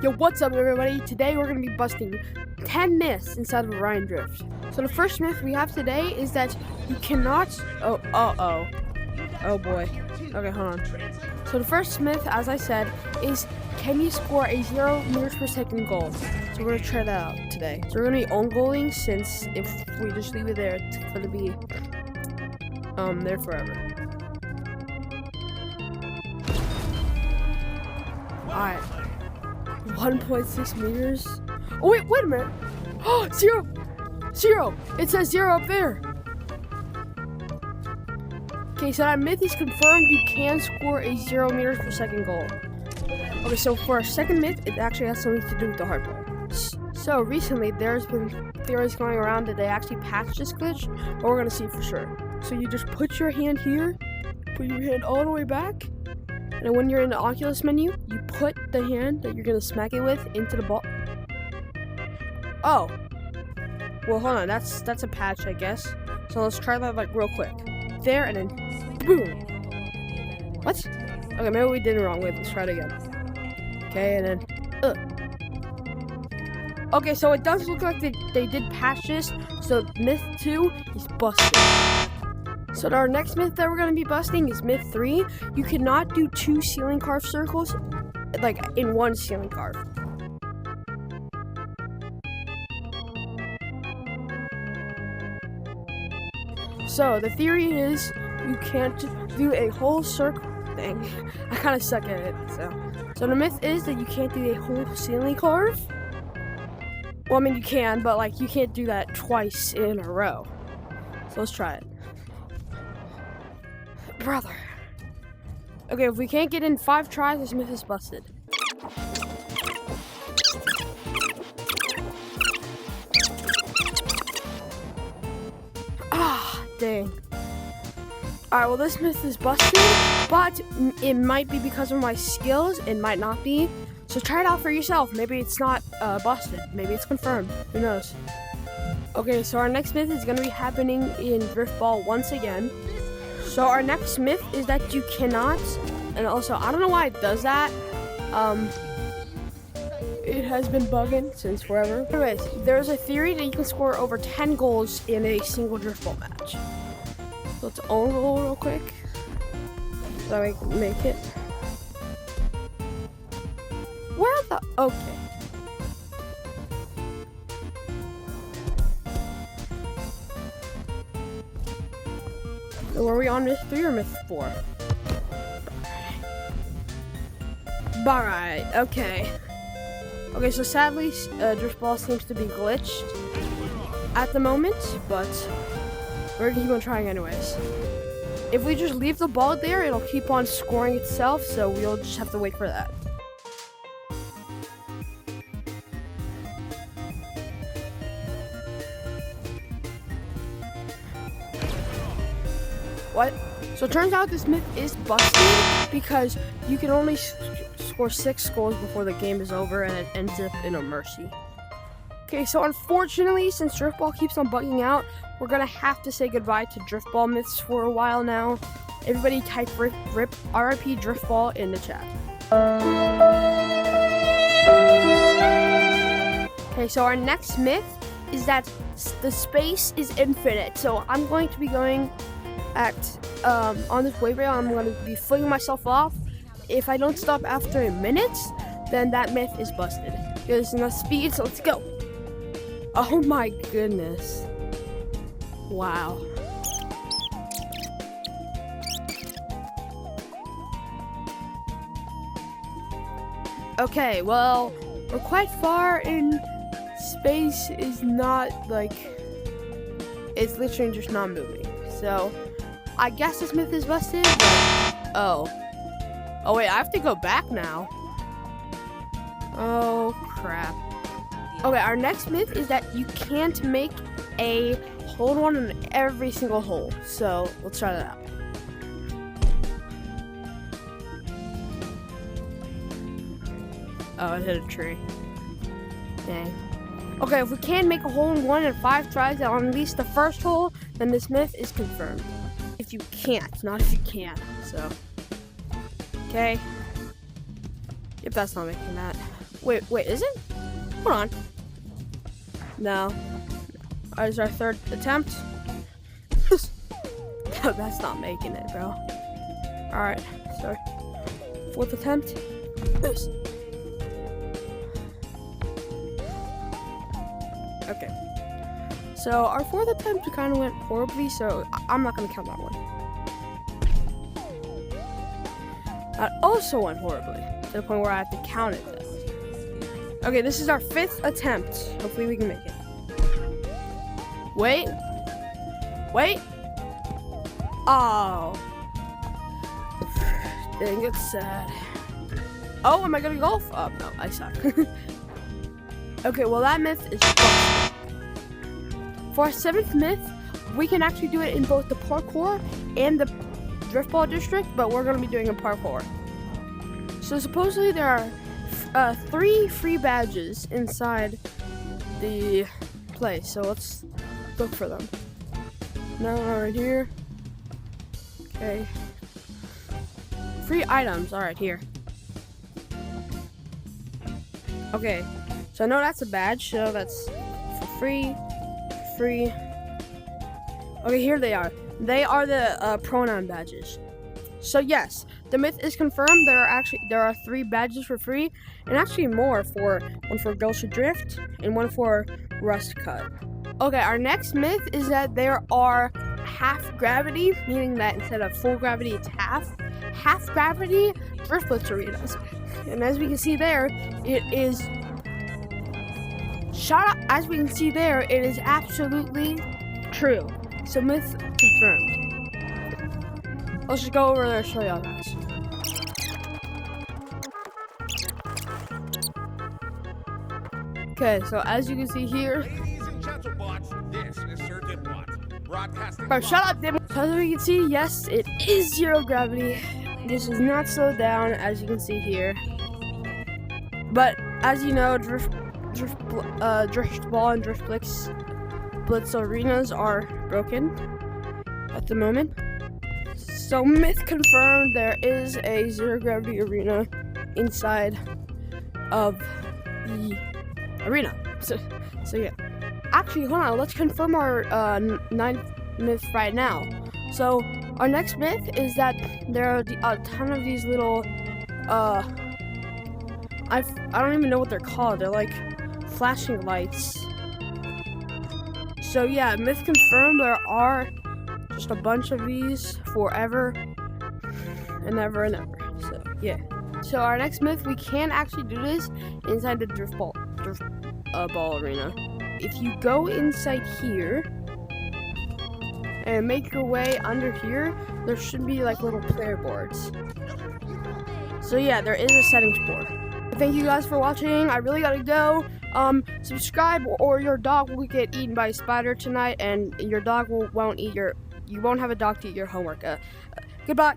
Yo, what's up everybody? Today we're going to be busting 10 myths inside of Orion Drift. So the first myth we have today is that you cannot... Oh boy. Okay, hold on. So the first myth, as I said, is can you score a 0 meters per second goal? So we're going to try that out today. So we're going to be own goaling, since if we just leave it there, it's going to be there forever. Alright. 1.6 meters. Oh wait a minute. Oh, zero. It says 0 up there. Okay, so that myth is confirmed. You can score a 0 meters per second goal. Okay, so for our second myth, it actually has something to do with the hardball. So recently, there's been theories going around that they actually patched this glitch, but we're gonna see for sure. So you just put your hand here, put your hand all the way back, and when you're in the Oculus menu, you put the hand that you're gonna smack it with into the ball. Oh, well, hold on. That's a patch, I guess. So let's try that like real quick. There and then boom. What? Okay, maybe we did it wrong. Wait, let's try it again. Okay, and then Okay, so it does look like they did patch this. So myth 2 is busted. So our next myth that we're going to be busting is myth 3. You cannot do 2 ceiling carve circles, like in one ceiling carve. So the theory is you can't do a whole circle thing. I kind of suck at it. So the myth is that you can't do a whole ceiling carve. Well, I mean you can, but like you can't do that twice in a row. So let's try it. Brother. Okay, if we can't get in 5 tries, this myth is busted. Ah, dang. Alright, well this myth is busted, but it might be because of my skills, it might not be. So try it out for yourself. Maybe it's not busted. Maybe it's confirmed. Who knows? Okay, so our next myth is going to be happening in Drift Ball once again. So our next myth is that you cannot, and also I don't know why it does that. It has been bugging since forever. Anyways, there's a theory that you can score over 10 goals in a single Drift Ball match. So let's own goal real quick, so I can make it. Where the? Okay. So were we on myth 3 or myth 4? Alright, okay. Okay, so sadly, Drift Ball seems to be glitched at the moment, but we're gonna keep on trying anyways. If we just leave the ball there, it'll keep on scoring itself, so we'll just have to wait for that. What? So it turns out this myth is busted because you can only score 6 goals before the game is over, and it ends up in a mercy. Okay, so unfortunately, since Drift Ball keeps on bugging out, we're gonna have to say goodbye to Drift Ball myths for a while now. Everybody type RIP Drift Ball in the chat. Okay, so our next myth is that the space is infinite. So I'm going to be going on this wave rail. I'm going to be flinging myself off. If I don't stop after a minute, then that myth is busted. There's enough speed, so let's go. Oh my goodness. Wow. Okay, well, we're quite far in space. Is not like, it's literally just not moving. So I guess this myth is busted, but oh wait, I have to go back now. Oh crap. Okay, our next myth is that you can't make a hold-on in every single hole. So let's try that out. Oh, it hit a tree. Dang. Okay, if we can make a hole-in-one in 5 tries on at least the first hole, then this myth is confirmed. If you can't, not if you can. So, okay. If that's not making that. Wait, is it? Hold on. No. Is our third attempt? No, that's not making it, bro. Alright, sorry. Fourth attempt. Okay. So our fourth attempt kind of went horribly, so I'm not going to count that one. That also went horribly, to the point where I have to count it though. Okay, this is our fifth attempt. Hopefully we can make it. Wait. Oh. Dang, it's sad. Oh, am I gonna golf? Oh, no, I suck. Okay, well that myth is busted. For our seventh myth, we can actually do it in both the parkour and the driftball district, but we're gonna be doing a parkour. So supposedly there are 3 free badges inside the place, so let's look for them. No, right here. Okay. Free items, alright, here. Okay, so I know that's a badge, so that's for free. Okay, here they are. They are the pronoun badges. So yes, the myth is confirmed. There are 3 badges for free, and actually more, one for Girls Should Drift and one for Rust Cut. Okay, our next myth is that there are half gravity, meaning that instead of full gravity, it's half gravity drift blitz arenas. And as we can see there, it is as we can see there, it is absolutely true. So myth confirmed. Let's just go over there and show y'all guys. Okay, so as you can see here. Ladies and gentlemen, this is Sir Dipwat, broadcasting. Bro, shut up, Dim. So as we can see, yes, it is 0 gravity. This is not slowed down, as you can see here. But as you know, driftball and drift blitz arenas are broken at the moment. So myth confirmed, there is a 0 gravity arena inside of the arena. So yeah. Actually, hold on. Let's confirm our 9th myth right now. So our next myth is that there are a ton of these little I don't even know what they're called. They're like flashing lights. So yeah, myth confirmed, there are just a bunch of these forever and ever and ever. So yeah. So our next myth, we can actually do this inside the drift ball arena. If you go inside here and make your way under here, there should be like little player boards. So yeah, there is a settings board. Thank you guys for watching. I really gotta go. Subscribe or your dog will get eaten by a spider tonight, and your dog won't eat you won't have a dog to eat your homework. Goodbye.